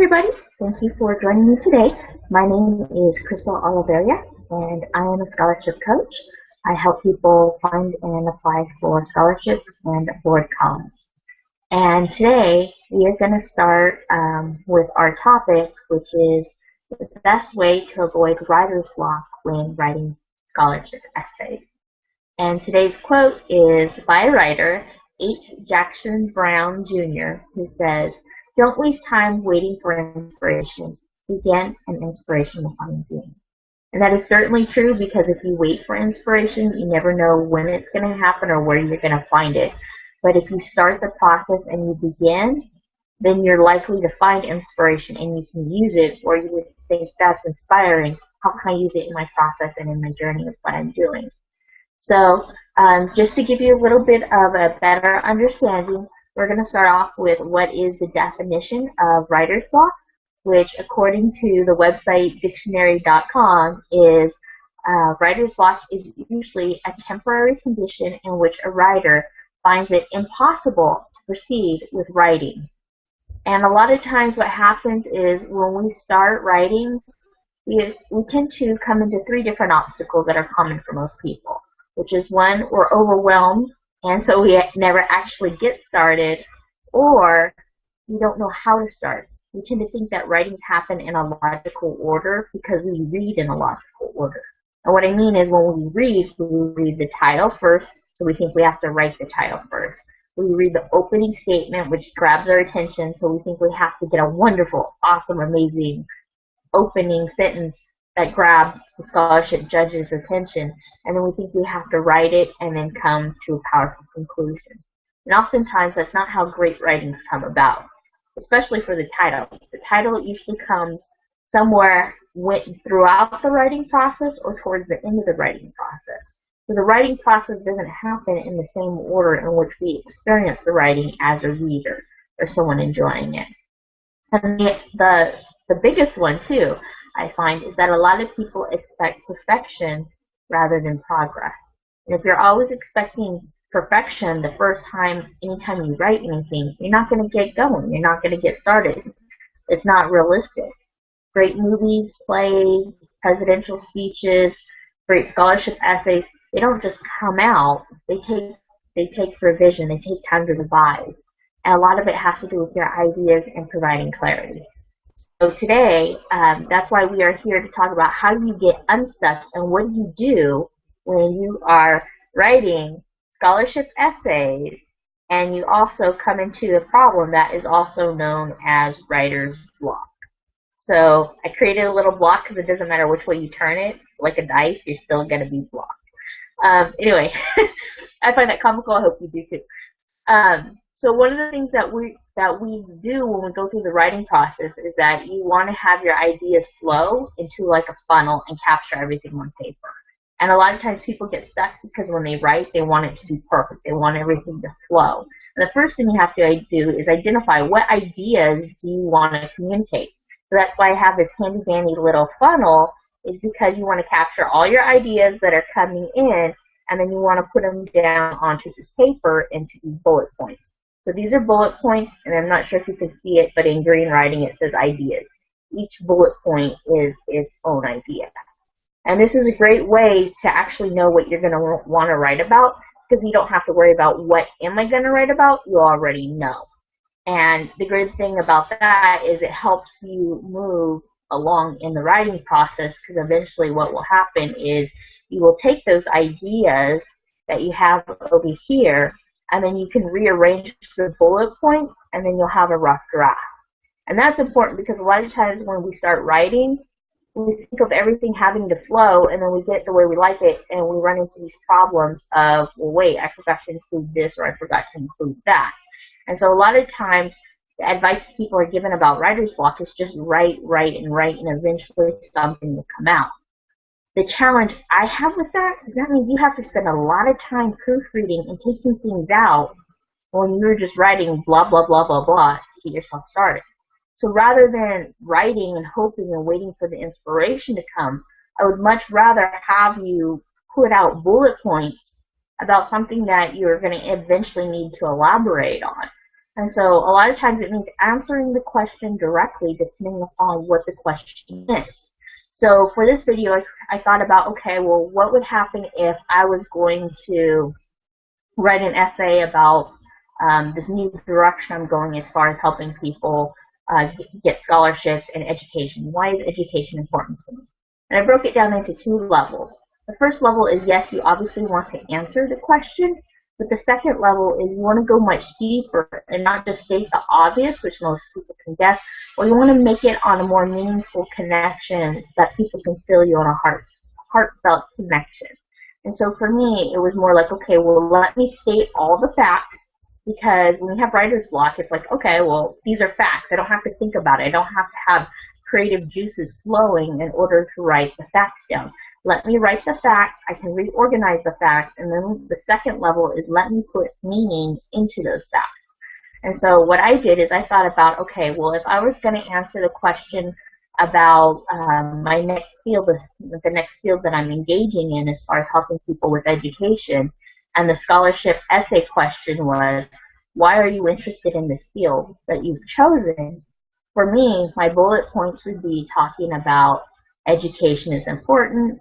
everybody. Thank you for joining me today. My name is Crystal Olivarria, and I am a scholarship coach. I help people find and apply for scholarships and afford college. And today we are going to start with our topic, which is the best way to avoid writer's block when writing scholarship essays. And today's quote is by writer H. Jackson Brown Jr., who says, "Don't waste time waiting for inspiration. Begin, and inspiration will find you." And that is certainly true, because if you wait for inspiration, you never know when it's going to happen or where you're going to find it. But if you start the process and you begin, then you're likely to find inspiration and you can use it, or you would think, that's inspiring. How can I use it in my process and in my journey of what I'm doing? So just to give you a little bit of a better understanding, we're going to start off with what is the definition of writer's block, which according to the website dictionary.com is writer's block is usually a temporary condition in which a writer finds it impossible to proceed with writing. And a lot of times what happens is when we start writing, we tend to come into three different obstacles that are common for most people, which is one, we're overwhelmed, and so we never actually get started, or we don't know how to start. We tend to think that writings happen in a logical order because we read in a logical order. And what I mean is when we read the title first, so we think we have to write the title first. We read the opening statement, which grabs our attention, so we think we have to get a wonderful, awesome, amazing opening sentence that grabs the scholarship judge's attention, and then we think we have to write it and then come to a powerful conclusion. And oftentimes that's not how great writings come about, especially for the title. The title usually comes somewhere throughout the writing process or towards the end of the writing process. So the writing process doesn't happen in the same order in which we experience the writing as a reader or someone enjoying it. And the biggest one too, I find, is that a lot of people expect perfection rather than progress. And if you're always expecting perfection the first time, anytime you write anything, you're not going to get going. You're not going to get started. It's not realistic. Great movies, plays, presidential speeches, great scholarship essays, they don't just come out. They take revision. They take time to revise. And a lot of it has to do with your ideas and providing clarity. So today, that's why we are here to talk about how do you get unstuck and what do you do when you are writing scholarship essays and you also come into a problem that is also known as writer's block. So I created a little block because it doesn't matter which way you turn it, like a dice, you're still going to be blocked. Anyway, I find that comical. I hope you do too. So one of the things that we do when we go through the writing process is that you want to have your ideas flow into like a funnel and capture everything on paper. And a lot of times people get stuck because when they write, they want it to be perfect. They want everything to flow. And the first thing you have to do is identify what ideas do you want to communicate. So that's why I have this handy-dandy little funnel, is because you want to capture all your ideas that are coming in, and then you want to put them down onto this paper into these bullet points. So these are bullet points, and I'm not sure if you can see it, but in green writing it says ideas. Each bullet point is its own idea. And this is a great way to actually know what you're going to want to write about, because you don't have to worry about what am I going to write about, you already know. And the great thing about that is it helps you move along in the writing process, because eventually what will happen is you will take those ideas that you have over here, and then you can rearrange the bullet points, and then you'll have a rough draft. And that's important because a lot of times when we start writing, we think of everything having to flow, and then we get the way we like it, and we run into these problems of, well, wait, I forgot to include this, or I forgot to include that. And so a lot of times the advice people are given about writer's block is just write, and eventually something will come out. The challenge I have with that is that means you have to spend a lot of time proofreading and taking things out when you're just writing blah, blah, blah, blah, blah to get yourself started. So rather than writing and hoping and waiting for the inspiration to come, I would much rather have you put out bullet points about something that you're going to eventually need to elaborate on. And so a lot of times it means answering the question directly depending upon what the question is. So for this video, I thought about, okay, well, what would happen if I was going to write an essay about this new direction I'm going as far as helping people get scholarships and education. Why is education important to me? And I broke it down into two levels. The first level is, yes, you obviously want to answer the question, but the second level is you want to go much deeper and not just state the obvious, which most people can guess, or you want to make it on a more meaningful connection that people can feel you on a heartfelt connection. And so for me, it was more like, okay, well, let me state all the facts, because when you have writer's block, it's like, okay, well, these are facts. I don't have to think about it. I don't have to have creative juices flowing in order to write the facts down. Let me write the facts. I can reorganize the facts. And then the second level is let me put meaning into those facts. And so what I did is I thought about, okay, well, if I was going to answer the question about my next field, the next field that I'm engaging in as far as helping people with education, and the scholarship essay question was, why are you interested in this field that you've chosen? For me, my bullet points would be talking about education is important.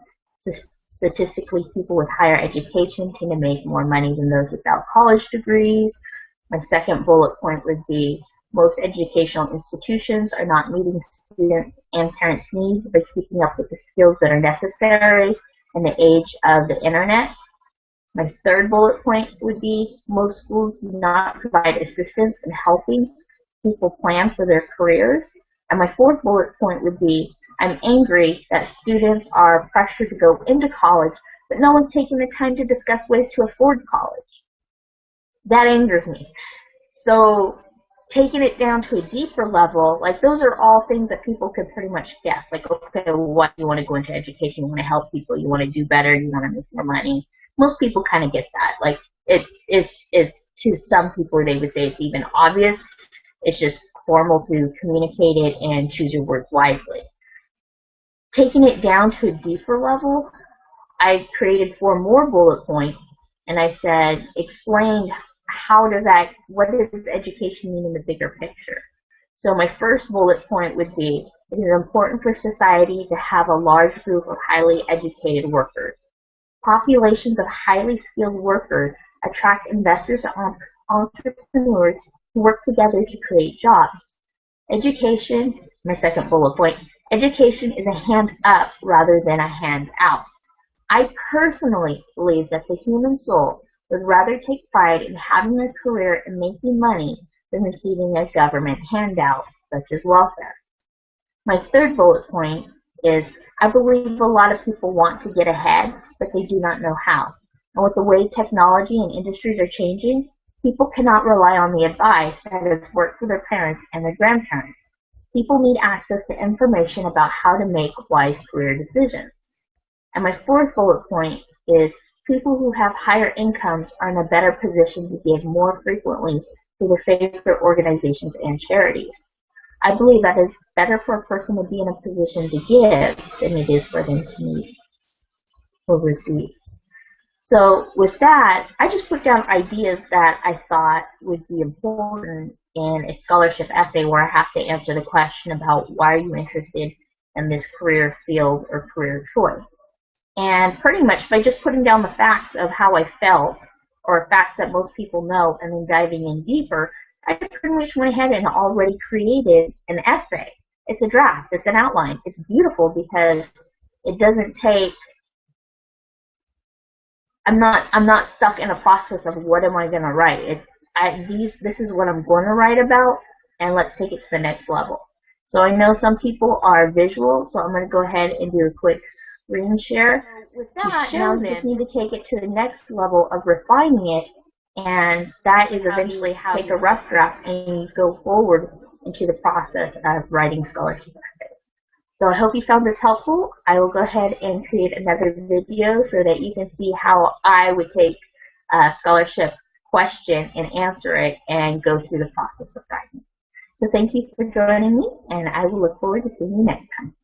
Statistically, people with higher education tend to make more money than those without college degrees. My second bullet point would be most educational institutions are not meeting students and parents' needs by keeping up with the skills that are necessary in the age of the internet. My third bullet point would be most schools do not provide assistance in helping people plan for their careers. And my fourth bullet point would be I'm angry that students are pressured to go into college, but no one's taking the time to discuss ways to afford college. That angers me. So taking it down to a deeper level, like those are all things that people could pretty much guess. Like, okay, what you want to go into education, you want to help people, you want to do better, you want to make more money. Most people kind of get that. Like it's to some people they would say it's even obvious. It's just formal to communicate it and choose your words wisely. Taking it down to a deeper level, I created 4 more bullet points, and I said, explain what does education mean in the bigger picture? So my first bullet point would be, it is important for society to have a large group of highly educated workers. Populations of highly skilled workers attract investors and entrepreneurs who work together to create jobs. Education, my second bullet point, education is a hand up rather than a hand out. I personally believe that the human soul would rather take pride in having a career and making money than receiving a government handout, such as welfare. My third bullet point is I believe a lot of people want to get ahead, but they do not know how. And with the way technology and industries are changing, people cannot rely on the advice that has worked for their parents and their grandparents. People need access to information about how to make wise career decisions. And my fourth bullet point is people who have higher incomes are in a better position to give more frequently to their favorite organizations and charities. I believe that it's better for a person to be in a position to give than it is for them to need or receive. So with that, I just put down ideas that I thought would be important in a scholarship essay where I have to answer the question about why are you interested in this career field or career choice. And pretty much by just putting down the facts of how I felt, or facts that most people know, and then diving in deeper, I pretty much went ahead and already created an essay. It's a draft, it's an outline. It's beautiful because it doesn't take, I'm not stuck in a process of what am I going to write. This is what I'm going to write about, and let's take it to the next level. So I know some people are visual, so I'm going to go ahead and do a quick screen share. With that, now you just need to take it to the next level of refining it, and that is eventually how you take a rough draft and you go forward into the process of writing scholarship essays. So I hope you found this helpful. I will go ahead and create another video so that you can see how I would take a scholarship question and answer it and go through the process of writing. So thank you for joining me, and I will look forward to seeing you next time.